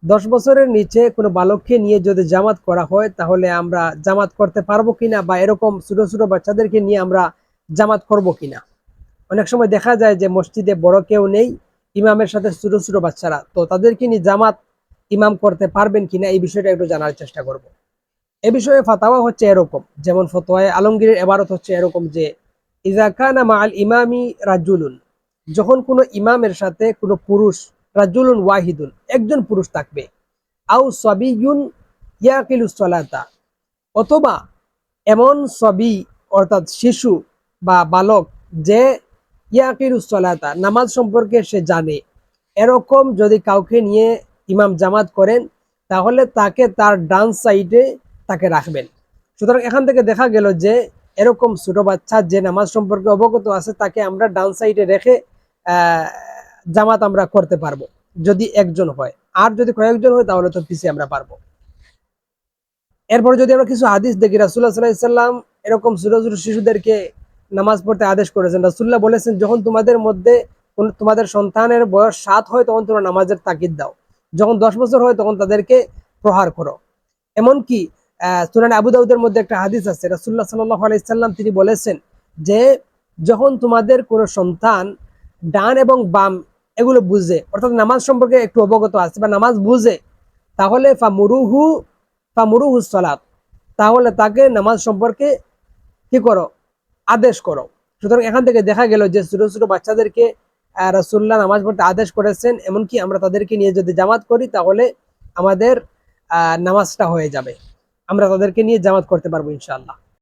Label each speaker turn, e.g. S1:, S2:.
S1: 10 বছরের নিচে কোনো বালককে নিয়ে যদি জামাত করা হয় তাহলে আমরা জামাত করতে পারবো কিনা, বা এরকম ছোট ছোট বাচ্চাদেরকে নিয়ে আমরা জামাত করব কিনা। অনেক সময় দেখা যায় যে মসজিদে বড় কেউ নেই, ইমামের সাথে ছোট ছোট বাচ্চারা, তো তাদেরকে নিয়ে জামাত ইমাম করতে পারবেন কিনা এই বিষয়টা একটু জানার চেষ্টা করব। এ বিষয়ে ফাতাওয়া হচ্ছে এরকম, যেমন ফতোয়ায়ে আলমগীরের ইবারত হচ্ছে এরকম যে ইযা কানা মাআল ইমামি রাজুলুন, যখন কোনো ইমামের সাথে কোনো পুরুষ, রাজুলুন ওয়াহিদুন, একজন পুরুষ থাকবে, আও সাবিয়ুন ইয়াকিলুস সালাতা, অথবা এমন সবি অর্থাৎ শিশু বা বালক যে ইয়াকিলুস সালাতা, নামাজ সম্পর্কে সে জানে, এরকম যদি কাউকে নিয়ে ইমাম জামাত করেন তাহলে তাকে তার ডান সাইডে তাকে রাখবেন। সুতরাং এখান থেকে দেখা গেল যে এরকম ছোট বাচ্চা যে নামাজ সম্পর্কে অবগত আছে তাকে আমরা ডান সাইডে রেখে জামাত আমরা করতে পারবো যদি একজন হয়, আর যদি কয়েকজন হয় তাহলে তো পিছিয়ে আমরা পারবো। এরপরে যদি আমরা কিছু হাদিস দেখি, রাসূলুল্লাহ সাল্লাল্লাহু আলাইহি সাল্লাম এরকম ছোট ছোট শিশুদেরকে নামাজ পড়তে আদেশ করেছেন। রাসূলুল্লাহ বলেছেন, যখন তোমাদের মধ্যে তোমাদের সন্তানের বয়স 7 হয় তখন তোমরা নামাজের তাকিদ দাও, যখন 10 বছর হয় তখন তাদেরকে প্রহার করো। এমনকি সুনান আবু দাউদের মধ্যে একটা হাদিস আছে, রাসূলুল্লাহ সাল্লাল্লাহু আলাইহি সাল্লাম তিনি বলেছেন যে যখন তোমাদের কোনো সন্তান ডান এবং বাম এগুলো বুঝে, অর্থাৎ নামাজ সম্পর্কে একটু অবগত আছে বা নামাজ বুঝে, তাহলে ফামুরুহু সালাত, তাহলে তাকে নামাজ সম্পর্কে কি করো, আদেশ করো। সুতরাং এখান থেকে দেখা গেল যে ছোট ছোট বাচ্চাদেরকে রাসূলুল্লাহ নামাজ পড়তে আদেশ করেছেন, এমনকি আমরা তাদেরকে নিয়ে যদি জামাত করি তাহলে আমাদের নামাজটা হয়ে যাবে, আমরা তাদেরকে নিয়ে জামাত করতে পারবো ইনশাআল্লাহ।